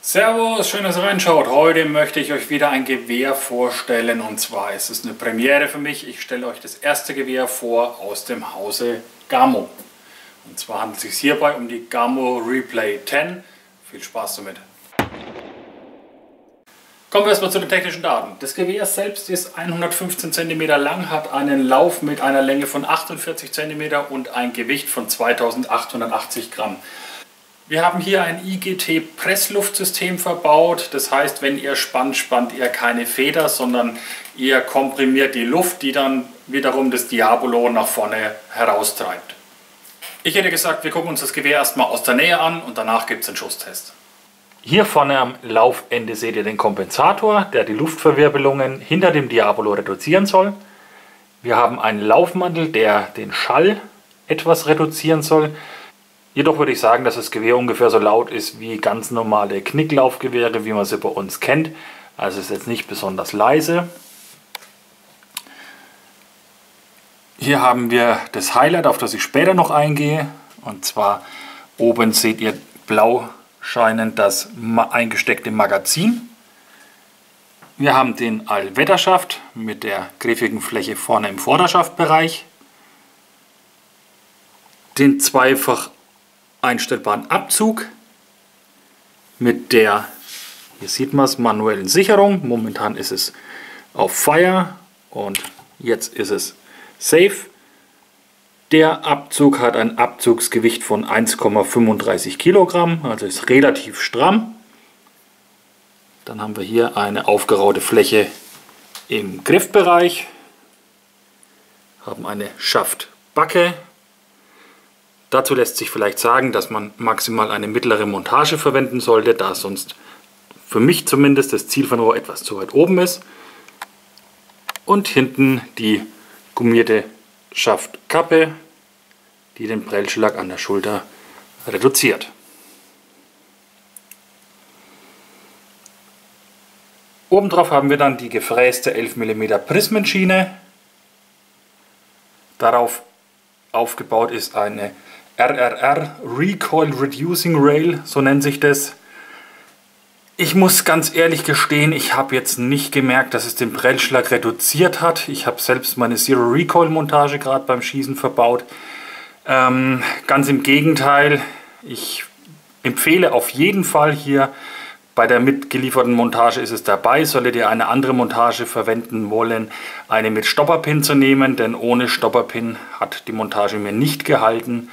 Servus, schön, dass ihr reinschaut. Heute möchte ich euch wieder ein Gewehr vorstellen, und zwar ist es eine Premiere für mich. Ich stelle euch das erste Gewehr vor aus dem Hause Gamo. Und zwar handelt es sich hierbei um die Gamo Replay 10. Viel Spaß damit. Kommen wir erstmal zu den technischen Daten. Das Gewehr selbst ist 115 cm lang, hat einen Lauf mit einer Länge von 48 cm und ein Gewicht von 2880 Gramm. Wir haben hier ein IGT-Pressluftsystem verbaut. Das heißt, wenn ihr spannt, spannt ihr keine Feder, sondern ihr komprimiert die Luft, die dann wiederum das Diabolo nach vorne heraustreibt. Ich hätte gesagt, wir gucken uns das Gewehr erstmal aus der Nähe an und danach gibt es einen Schusstest. Hier vorne am Laufende seht ihr den Kompensator, der die Luftverwirbelungen hinter dem Diabolo reduzieren soll. Wir haben einen Laufmantel, der den Schall etwas reduzieren soll. Jedoch würde ich sagen, dass das Gewehr ungefähr so laut ist wie ganz normale Knicklaufgewehre, wie man sie bei uns kennt. Also ist jetzt nicht besonders leise. Hier haben wir das Highlight, auf das ich später noch eingehe. Und zwar oben seht ihr blau scheinend das eingesteckte Magazin. Wir haben den Allwetterschaft mit der griffigen Fläche vorne im Vorderschaftbereich. Den zweifach einstellbaren Abzug mit der, hier sieht man es, manuellen Sicherung. Momentan ist es auf Fire und jetzt ist es Safe. Der Abzug hat ein Abzugsgewicht von 1,35 Kilogramm, also ist relativ stramm. Dann haben wir hier eine aufgeraute Fläche im Griffbereich, haben eine Schaftbacke. Dazu lässt sich vielleicht sagen, dass man maximal eine mittlere Montage verwenden sollte, da sonst für mich zumindest das Zielfernrohr etwas zu weit oben ist. Und hinten die gummierte Schaftkappe, die den Prellschlag an der Schulter reduziert. Obendrauf haben wir dann die gefräste 11 mm Prismenschiene. Darauf aufgebaut ist eine RRR Recoil Reducing Rail, so nennt sich das. Ich muss ganz ehrlich gestehen, ich habe jetzt nicht gemerkt, dass es den Prellschlag reduziert hat. Ich habe selbst meine Zero Recoil Montage gerade beim Schießen verbaut. Ganz im Gegenteil, ich empfehle auf jeden Fall hier, bei der mitgelieferten Montage ist es dabei, solltet ihr eine andere Montage verwenden wollen, eine mit Stopperpin zu nehmen, denn ohne Stopperpin hat die Montage mir nicht gehalten.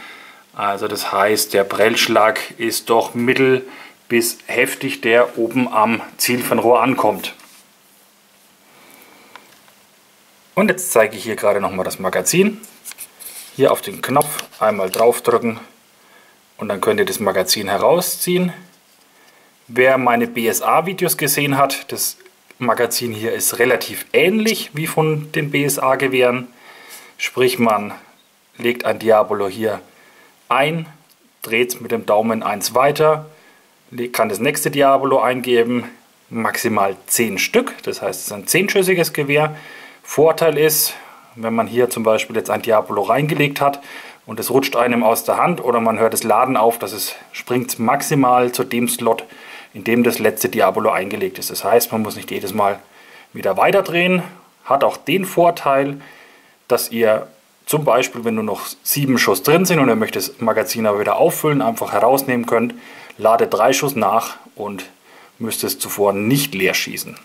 Also das heißt, der Prellschlag ist doch mittel bis heftig, der oben am Zielfernrohr ankommt. Und jetzt zeige ich hier gerade nochmal das Magazin. Hier auf den Knopf einmal drauf drücken und dann könnt ihr das Magazin herausziehen. Wer meine BSA-Videos gesehen hat, das Magazin hier ist relativ ähnlich wie von den BSA-Gewehren. Sprich, man legt ein Diabolo hier ein, dreht es mit dem Daumen eins weiter, kann das nächste Diabolo eingeben, maximal 10 Stück, das heißt es ist ein 10-schüssiges Gewehr. Vorteil ist, wenn man hier zum Beispiel jetzt ein Diabolo reingelegt hat und es rutscht einem aus der Hand oder man hört das Laden auf, springt maximal zu dem Slot, in dem das letzte Diabolo eingelegt ist. Das heißt, man muss nicht jedes Mal wieder weiterdrehen. Hat auch den Vorteil, dass ihr zum Beispiel, wenn nur noch 7 Schuss drin sind und ihr möchtet das Magazin aber wieder auffüllen, einfach herausnehmen könnt, ladet 3 Schuss nach und müsst es zuvor nicht leer schießen.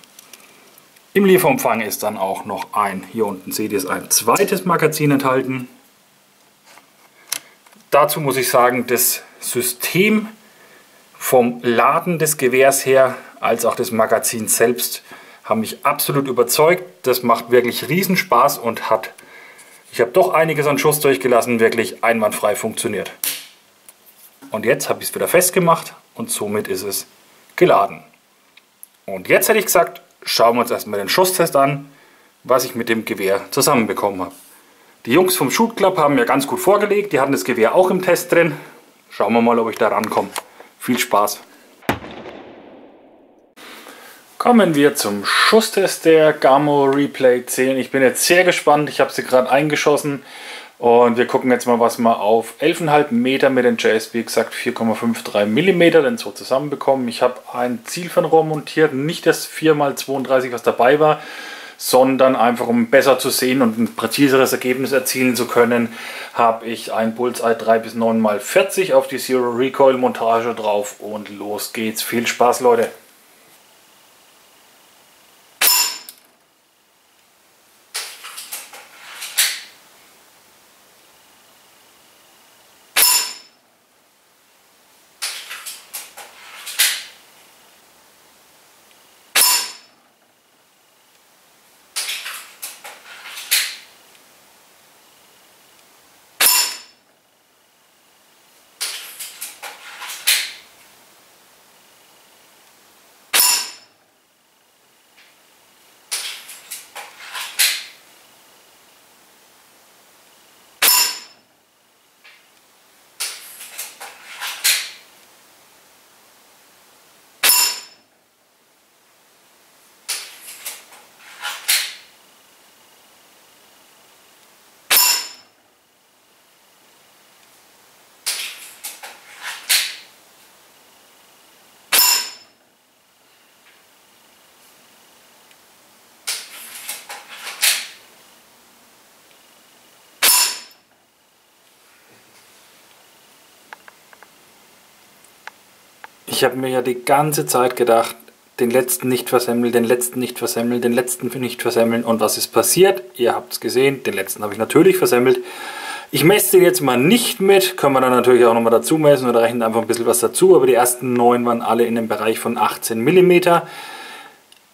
Im Lieferumfang ist dann auch noch hier unten seht ihr es, ein zweites Magazin enthalten. Dazu muss ich sagen, das System vom Laden des Gewehrs her, als auch des Magazins selbst, haben mich absolut überzeugt. Das macht wirklich riesen Spaß und ich habe doch einiges an Schuss durchgelassen, wirklich einwandfrei funktioniert. Und jetzt habe ich es wieder festgemacht und somit ist es geladen. Und jetzt hätte ich gesagt, schauen wir uns erstmal den Schusstest an, was ich mit dem Gewehr zusammenbekommen habe. Die Jungs vom Shoot Club haben mir ganz gut vorgelegt, die hatten das Gewehr auch im Test drin. Schauen wir mal, ob ich da rankomme. Viel Spaß! Kommen wir zum Schusstest der Gamo Replay 10. Ich bin jetzt sehr gespannt, ich habe sie gerade eingeschossen Und wir gucken jetzt mal, was wir auf 11,5 Meter mit den JS, wie gesagt 4,53 mm denn so zusammenbekommen. Ich habe ein Zielfernrohr montiert, nicht das 4x32, was dabei war, sondern einfach um besser zu sehen und ein präziseres Ergebnis erzielen zu können, habe ich ein Bullseye 3 bis 9x40 auf die Zero Recoil Montage drauf und los geht's. Viel Spaß, Leute! Ich habe mir ja die ganze Zeit gedacht, den letzten nicht versemmeln, den letzten nicht versemmeln, den letzten nicht versemmeln. Und was ist passiert? Ihr habt es gesehen, den letzten habe ich natürlich versemmelt. Ich messe den jetzt mal nicht mit, können wir dann natürlich auch nochmal dazu messen oder rechnen einfach ein bisschen was dazu. Aber die ersten 9 waren alle in dem Bereich von 18 mm.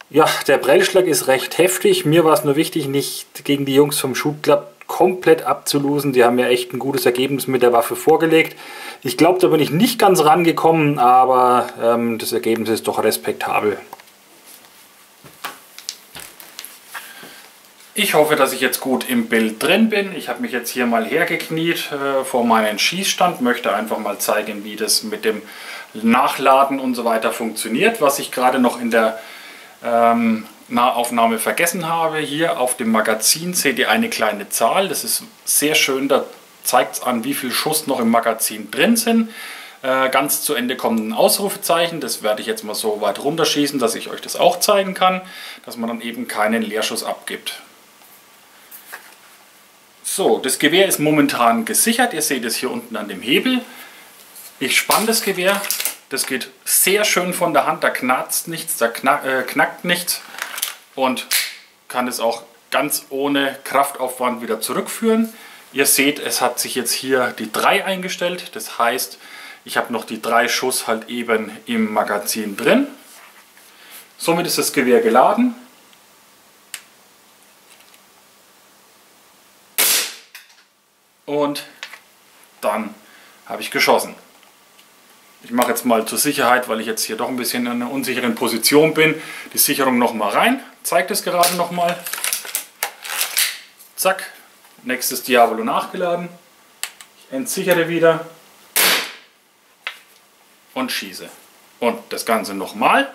Ja, der Prellschlag ist recht heftig. Mir war es nur wichtig, nicht gegen die Jungs vom Shoot Club komplett abzulosen. Die haben ja echt ein gutes Ergebnis mit der Waffe vorgelegt. Ich glaube, da bin ich nicht ganz rangekommen, aber das Ergebnis ist doch respektabel. Ich hoffe, dass ich jetzt gut im Bild drin bin. Ich habe mich jetzt hier mal hergekniet vor meinen Schießstand, möchte einfach mal zeigen, wie das mit dem Nachladen und so weiter funktioniert. Was ich gerade noch in der Nahaufnahme vergessen habe, hier auf dem Magazin seht ihr eine kleine Zahl. Das ist sehr schön, da zeigt es an, wie viel Schuss noch im Magazin drin sind. Ganz zu Ende kommt ein Ausrufezeichen, das werde ich jetzt mal so weit runterschießen, dass ich euch das auch zeigen kann, dass man dann eben keinen Leerschuss abgibt. So, das Gewehr ist momentan gesichert, ihr seht es hier unten an dem Hebel. Ich spanne das Gewehr, das geht sehr schön von der Hand, da knarzt nichts, da knackt nichts und kann es auch ganz ohne Kraftaufwand wieder zurückführen. Ihr seht, es hat sich jetzt hier die 3 eingestellt, das heißt, ich habe noch die 3 Schuss halt eben im Magazin drin. Somit ist das Gewehr geladen. Und dann habe ich geschossen. Ich mache jetzt mal zur Sicherheit, weil ich jetzt hier doch ein bisschen in einer unsicheren Position bin, die Sicherung noch mal rein. Zeigt es gerade noch mal. Zack. Nächstes Diavolo nachgeladen. Ich entsichere wieder und schieße. Und das Ganze nochmal.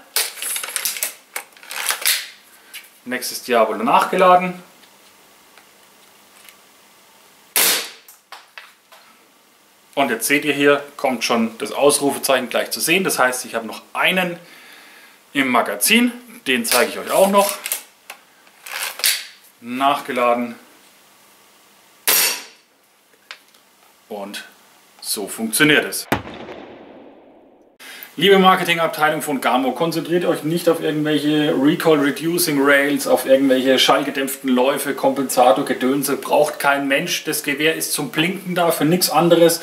Nächstes Diavolo nachgeladen. Und jetzt seht ihr hier, kommt schon das Ausrufezeichen gleich zu sehen. Das heißt, ich habe noch einen im Magazin. Den zeige ich euch auch noch. Nachgeladen. Und so funktioniert es. Liebe Marketingabteilung von Gamo, konzentriert euch nicht auf irgendwelche Recoil Reducing Rails, auf irgendwelche schallgedämpften Läufe, Kompensator, Gedönse. Braucht kein Mensch. Das Gewehr ist zum Blinken da, für nichts anderes.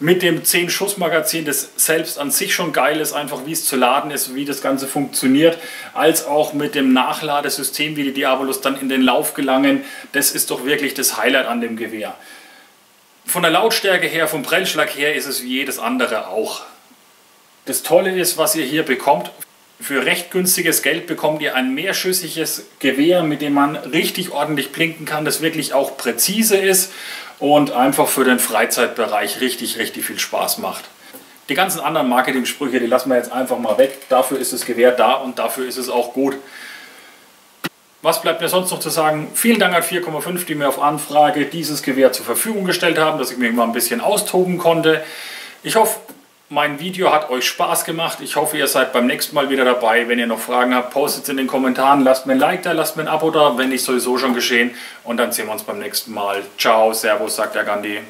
Mit dem 10-Schuss-Magazin, das selbst an sich schon geil ist, einfach wie es zu laden ist, wie das Ganze funktioniert, als auch mit dem Nachladesystem, wie die Diavolos dann in den Lauf gelangen. Das ist doch wirklich das Highlight an dem Gewehr. Von der Lautstärke her, vom Prellschlag her ist es wie jedes andere auch. Das Tolle ist, was ihr hier bekommt, für recht günstiges Geld bekommt ihr ein mehrschüssiges Gewehr, mit dem man richtig ordentlich blinken kann, das wirklich auch präzise ist und einfach für den Freizeitbereich richtig viel Spaß macht. Die ganzen anderen Marketing-Sprüche, die lassen wir jetzt einfach mal weg. Dafür ist das Gewehr da und dafür ist es auch gut. Was bleibt mir sonst noch zu sagen? Vielen Dank an 4,5, die mir auf Anfrage dieses Gewehr zur Verfügung gestellt haben, dass ich mich mal ein bisschen austoben konnte. Ich hoffe, mein Video hat euch Spaß gemacht. Ich hoffe, ihr seid beim nächsten Mal wieder dabei. Wenn ihr noch Fragen habt, postet es in den Kommentaren. Lasst mir ein Like da, lasst mir ein Abo da, wenn nicht sowieso schon geschehen. Und dann sehen wir uns beim nächsten Mal. Ciao, Servus, sagt der Gandhi.